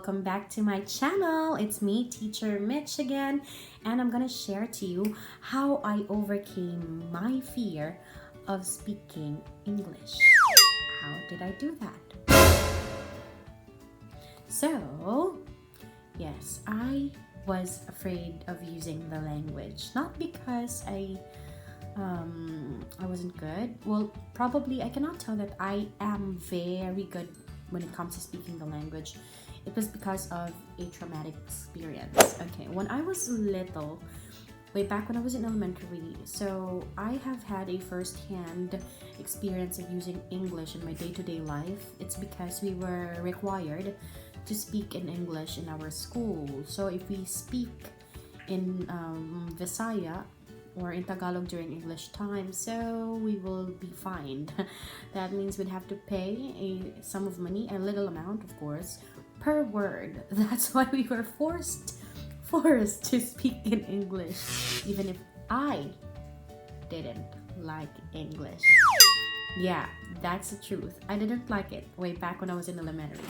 welcome back to my channel. It's me, Teacher Mitch again, and I'm gonna share to you how I overcame my fear of speaking English. How did I do that? So, yes, I was afraid of using the language, not because I wasn't good. Well, probably I cannot tell that I am very good when it comes to speaking the language. It was because of a traumatic experience. Okay, when I was little, way back when I was in elementary, so I have had a first-hand experience of using English in my day-to-day life. It's because we were required to speak in English in our school. So if we speak in Visaya or in Tagalog during English time, so we will be fined. That means we'd have to pay a sum of money, a little amount of course, per word. That's why we were forced to speak in English, even if I didn't like English. Yeah, that's the truth. I didn't like it way back when I was in elementary.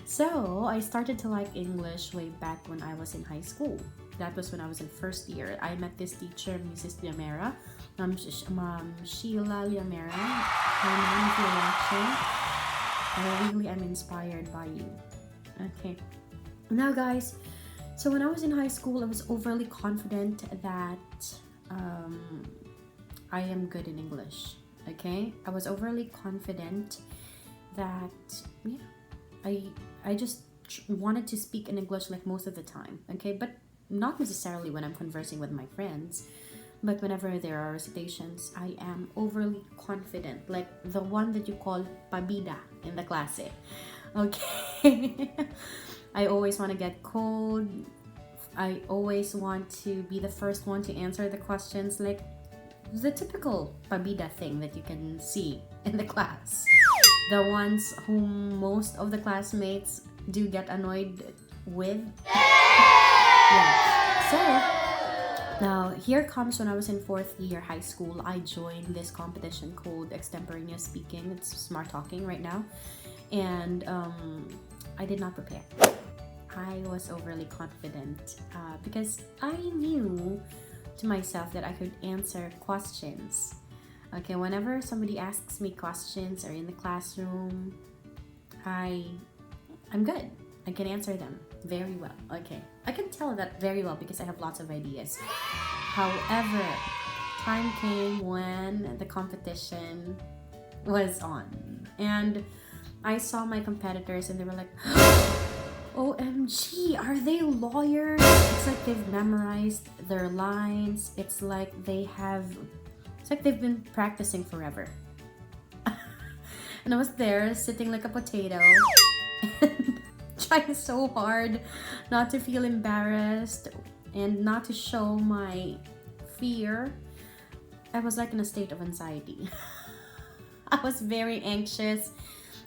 So I started to like English way back when I was in high school. That was when I was in first year. I met this teacher, Mrs. Liamera, Sheila Liamera. Her name, if you're watching, I really am inspired by you. Okay, now guys, so when I was in high school, I was overly confident that I am good in English. Okay, I was overly confident that I just wanted to speak in English like most of the time. Okay, but not necessarily when I'm conversing with my friends, but whenever there are recitations, I am overly confident, like the one that you call pabida in the klase. Okay. I always want to get code. I always want to be the first one to answer the questions, like the typical pabida thing that you can see in the class. The ones whom most of the classmates do get annoyed with. Yeah. So now here comes when I was in fourth year high school, I joined this competition called Extemporaneous Speaking. It's smart talking right now. And I did not prepare. I was overly confident because I knew to myself that I could answer questions. Okay, whenever somebody asks me questions or in the classroom, I'm good. I can answer them very well. Okay, I can tell that very well because I have lots of ideas. However, time came when the competition was on, and I saw my competitors and they were like, OMG, are they lawyers? It's like they've memorized their lines. It's like they've been practicing forever. And I was there sitting like a potato and trying so hard not to feel embarrassed and not to show my fear. I was like in a state of anxiety. I was very anxious.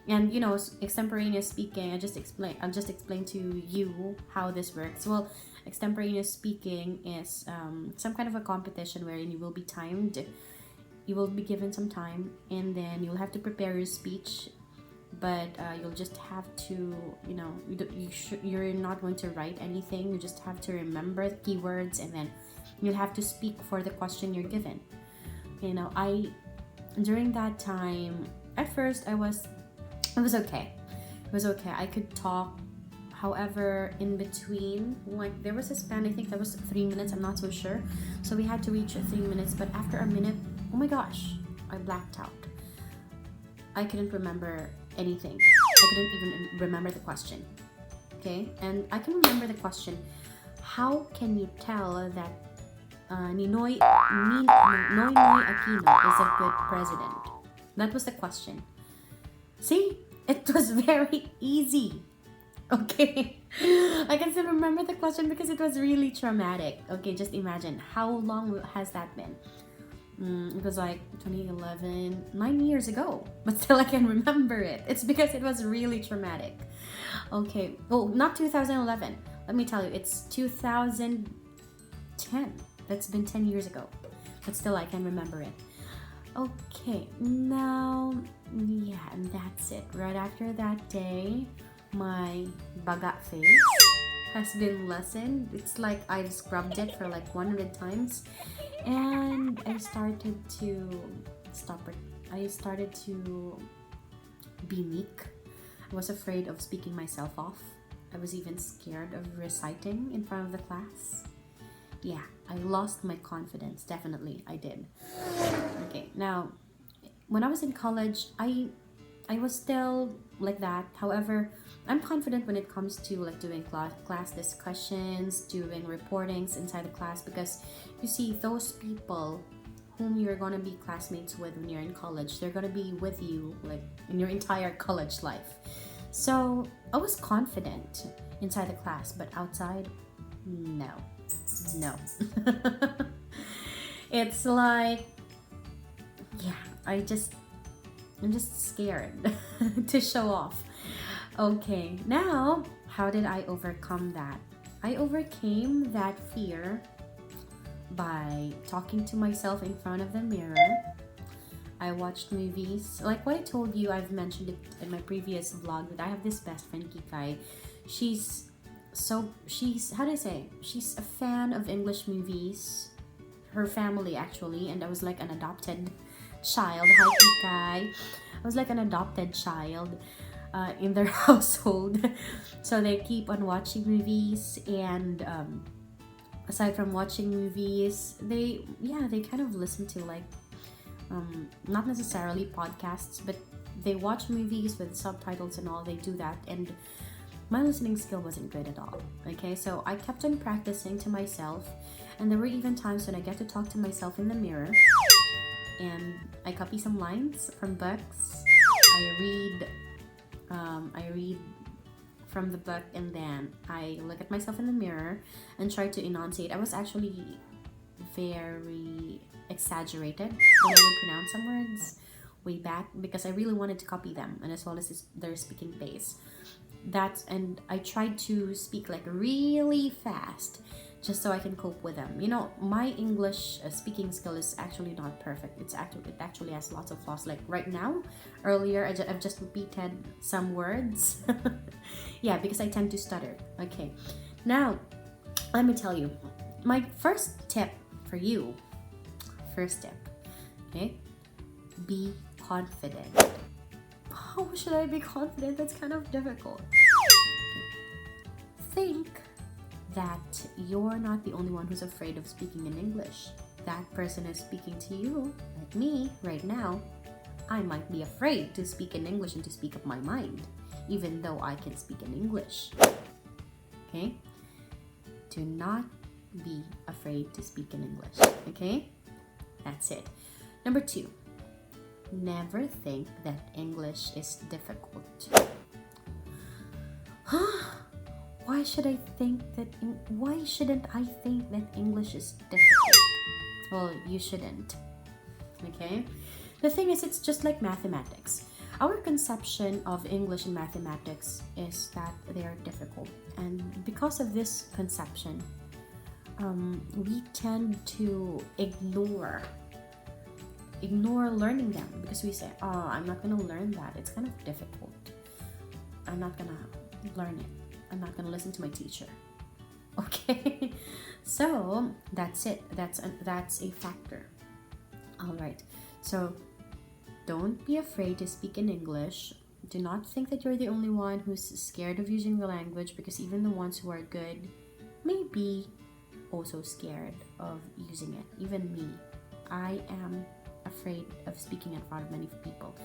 And you know, extemporaneous speaking, I'll just explain to you how this works. Well, extemporaneous speaking is some kind of a competition wherein you will be timed. You will be given some time, and then you'll have to prepare your speech. But you'll just have to, you know, you're not going to write anything. You just have to remember the keywords, and then you'll have to speak for the question you're given. You know, during that time, at first it was okay. It was okay. I could talk. However, in between, like there was a span, I think that was 3 minutes, I'm not so sure. So we had to reach 3 minutes, but after a minute, oh my gosh, I blacked out. I couldn't remember anything. I couldn't even remember the question. Okay? And I can remember the question. How can you tell that Noynoy Aquino is a good president? That was the question. See, it was very easy. Okay, I can still remember the question because it was really traumatic. Okay, just imagine how long has that been? It was like 2011, 9 years ago, but still I can remember it. It's because it was really traumatic. Okay, well, not 2011. Let me tell you, it's 2010. That's been 10 years ago, but still I can remember it. Okay, now, yeah, and that's it. Right after that day, my baga face has been lessened. It's like I've scrubbed it for like 100 times, and I started to stop it. I started to be meek. I was afraid of speaking myself off. I was even scared of reciting in front of the class. Yeah, I lost my confidence. Definitely, I did. Okay, now, when I was in college, I was still like that. However, I'm confident when it comes to like doing class discussions, doing reportings inside the class, because you see, those people whom you're gonna be classmates with when you're in college, they're gonna be with you like in your entire college life. So I was confident inside the class, but outside, no. It's like, yeah, I'm just scared to show off. Okay, now how did I overcome that? I overcame that fear by talking to myself in front of the mirror. I watched movies. Like what I told you, I've mentioned it in my previous vlog, that I have this best friend, Kikai. She's how do I say? She's a fan of English movies. Her family actually, and I was like an adopted child. Hi, Kikai. I was like an adopted child in their household. So they keep on watching movies, and aside from watching movies, they kind of listen to like not necessarily podcasts, but they watch movies with subtitles and all. They do that, and my listening skill wasn't good at all. Okay, so I kept on practicing to myself, and there were even times when I get to talk to myself in the mirror, and I copy some lines from books. I read from the book, and then I look at myself in the mirror and try to enunciate. I was actually very exaggerated when I would pronounce some words way back, because I really wanted to copy them, and as well as their speaking pace. And I tried to speak like really fast just so I can cope with them. You know, my English speaking skill is actually not perfect. It actually has lots of flaws. Like right now, earlier I've just repeated some words. Yeah, because I tend to stutter. Okay, now let me tell you my first tip for you. First tip, okay? Be confident. How should I be confident? That's kind of difficult. Think that you're not the only one who's afraid of speaking in English. That person is speaking to you, like me, right now. I might be afraid to speak in English and to speak up my mind, even though I can speak in English. Okay? Do not be afraid to speak in English. Okay? That's it. Number 2. Never think that English is difficult. Why shouldn't I think that English is difficult? Well, you shouldn't. Okay? The thing is, it's just like mathematics. Our conception of English and mathematics is that they are difficult. And because of this conception, we tend to ignore learning them, because we say, oh, I'm not going to learn that. It's kind of difficult. I'm not going to learn it. I'm not going to listen to my teacher. Okay? So, that's it. That's a factor. All right. So, don't be afraid to speak in English. Do not think that you're the only one who's scared of using the language, because even the ones who are good may be also scared of using it. Even me. I am afraid of speaking in front of many people.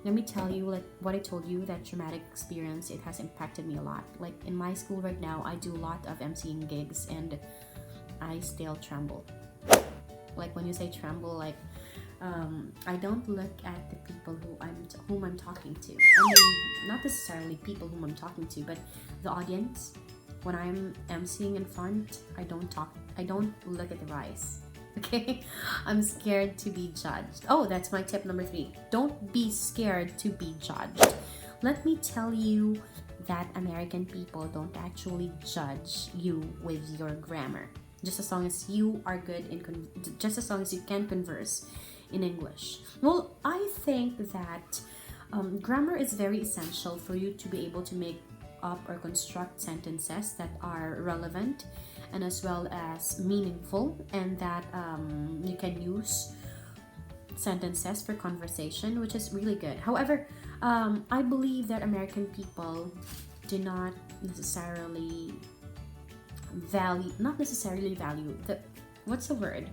Let me tell you, like what I told you, that traumatic experience, it has impacted me a lot. Like in my school right now, I do a lot of emceeing gigs, and I still tremble. Like when you say tremble, like I don't look at the people whom I'm talking to. I mean, not necessarily people whom I'm talking to, but the audience. When I'm emceeing in front, I don't look at their eyes. Okay? I'm scared to be judged. Oh, that's my tip number 3. Don't be scared to be judged. Let me tell you that American people don't actually judge you with your grammar. Just as long as you are good just as long as you can converse in English. Well, I think that grammar is very essential for you to be able to make up or construct sentenences that are relevant and as well as meaningful, and that you can use sentences for conversation, which is really good. However, I believe that American people do not necessarily value the, what's the word,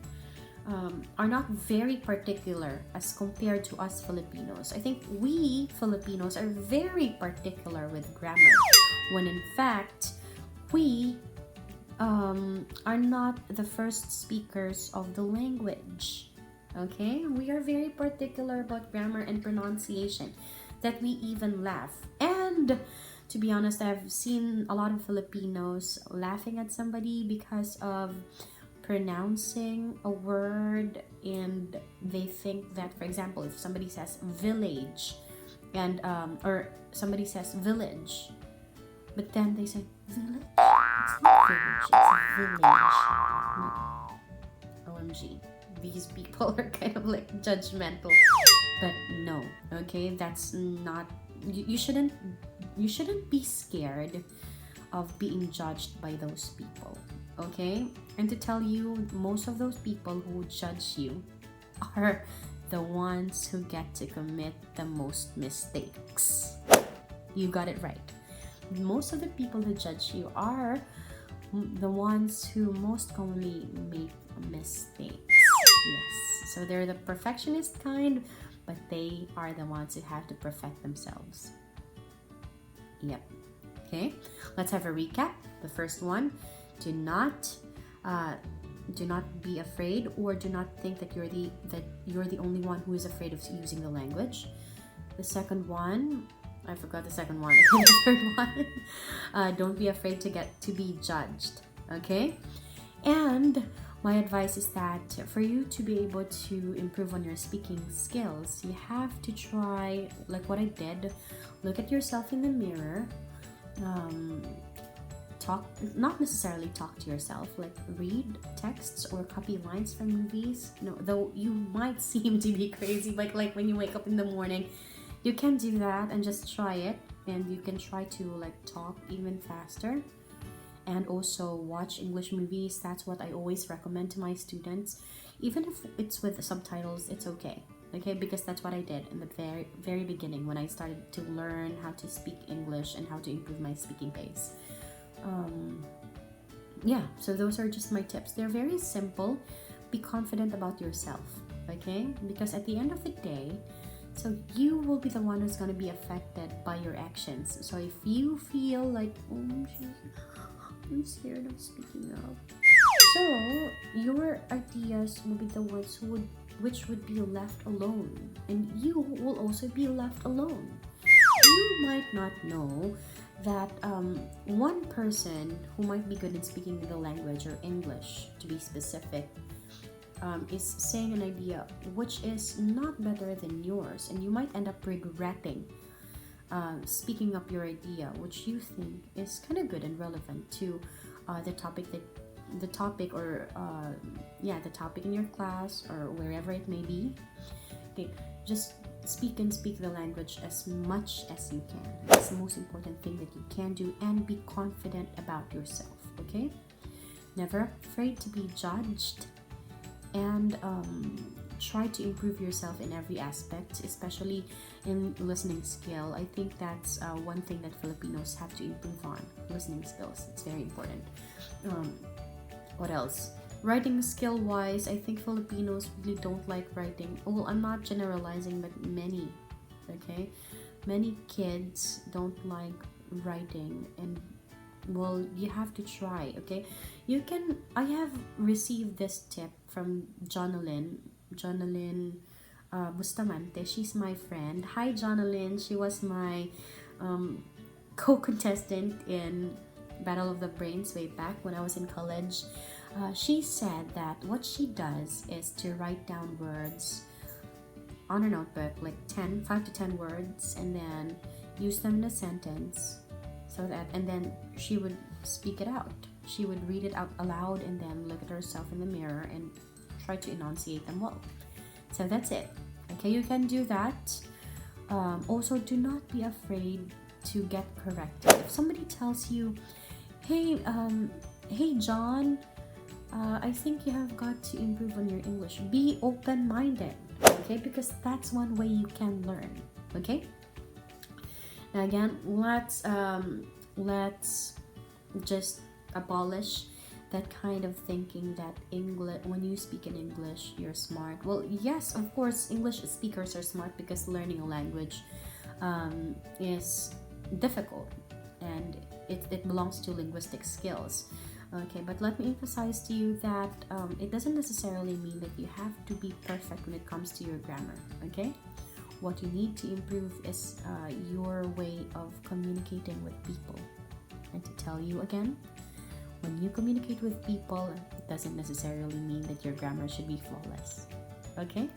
are not very particular as compared to us Filipinos. I think we Filipinos are very particular with grammar, when in fact we are not the first speakers of the language. Okay, we are very particular about grammar and pronunciation, that we even laugh. And to be honest, I've seen a lot of Filipinos laughing at somebody because of pronouncing a word, and they think that, for example, if somebody says village and or somebody says village, but then they say village, it's not village, it's village. OMG, these people are kind of like judgmental, but no, okay, that's not, you shouldn't be scared of being judged by those people. Okay, and to tell you, most of those people who judge you are the ones who get to commit the most mistakes. You got it right. Most of the people who judge you are the ones who most commonly make mistakes. Yes, so they're the perfectionist kind, but they are the ones who have to perfect themselves. Yep. Okay, let's have a recap. The first one: do not be afraid, or do not think that you're the only one who is afraid of using the language. The second one, I forgot the second one. Okay, the third one, don't be afraid to be judged. Okay, and my advice is that for you to be able to improve on your speaking skills, you have to try, like what I did, look at yourself in the mirror. Talk, not necessarily talk to yourself, like read texts or copy lines from movies. No, though you might seem to be crazy, but like when you wake up in the morning, you can do that and just try it, and you can try to like talk even faster. And also watch English movies. That's what I always recommend to my students, even if it's with subtitles. It's okay, because that's what I did in the very beginning when I started to learn how to speak English and how to improve my speaking pace. Yeah, so those are just my tips. They're very simple. Be confident about yourself, okay? Because at the end of the day, so you will be the one who's going to be affected by your actions. So if you feel like, oh, I'm scared of speaking up, so your ideas will be the ones which would be left alone, and you will also be left alone. You might not know that one person who might be good in speaking the language, or English to be specific, is saying an idea which is not better than yours, and you might end up regretting speaking up your idea, which you think is kind of good and relevant to the topic in your class or wherever it may be. Okay, just speak the language as much as you can. That's the most important thing that you can do, and be confident about yourself. Okay, never afraid to be judged, and try to improve yourself in every aspect, especially in listening skill. I think that's one thing that Filipinos have to improve on. Listening skills, it's very important. What else? Writing skill wise, I think Filipinos really don't like writing. Well, I'm not generalizing, but many kids don't like writing, and well, you have to try. Okay, I have received this tip from Jonalyn Bustamante. She's my friend. Hi Jonalyn, she was my co-contestant in Battle of the Brains way back when I was in college. She said that what she does is to write down words on her notebook, like 5 to 10 words, and then use them in a sentence, and then she would speak it out. She would read it out aloud and then look at herself in the mirror and try to enunciate them well. So that's it. Okay, you can do that. Also, do not be afraid to get corrected. If somebody tells you, hey, hey John, I think you have got to improve on your English. Be open-minded, okay? Because that's one way you can learn, okay? Now again, let's just abolish that kind of thinking that English, when you speak in English, you're smart. Well, yes, of course, English speakers are smart because learning a language is difficult, and it belongs to linguistic skills. Okay, but let me emphasize to you that it doesn't necessarily mean that you have to be perfect when it comes to your grammar, okay? What you need to improve is your way of communicating with people. And to tell you again, when you communicate with people, it doesn't necessarily mean that your grammar should be flawless, okay?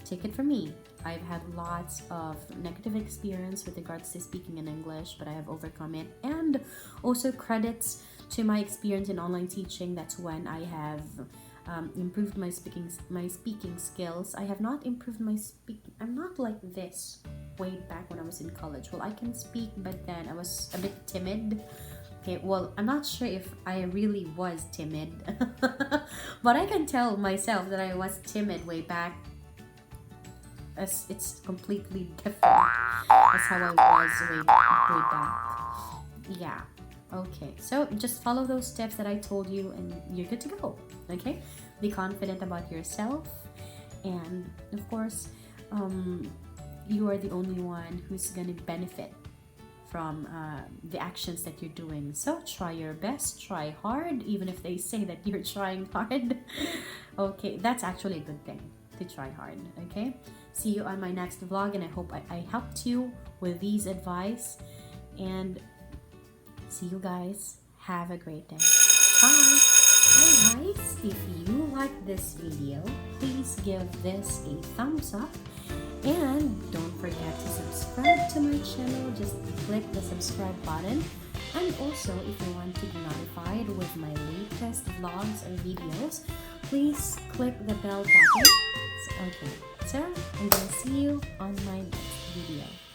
Take it from me. I've had lots of negative experience with regards to speaking in English, but I have overcome it. And also credits to my experience in online teaching. That's when I have improved my speaking skills. I have not improved my speaking. I'm not like this way back when I was in college. Well, I can speak, but then I was a bit timid. Okay, well, I'm not sure if I really was timid, but I can tell myself that I was timid way back. As it's completely different as how I was way back. Yeah. Okay, so just follow those steps that I told you and you're good to go. Okay, be confident about yourself, and of course you are the only one who's gonna benefit from the actions that you're doing. So try your best, try hard, even if they say that you're trying hard. Okay, that's actually a good thing, to try hard. Okay, see you on my next vlog, and I hope I helped you with these advice, and see you guys. Have a great day. Bye. Hey guys, if you like this video, please give this a thumbs up, and don't forget to subscribe to my channel. Just click the subscribe button, and also if you want to be notified with my latest vlogs or videos, please click the bell button. Okay, so I'm gonna see you on my next video.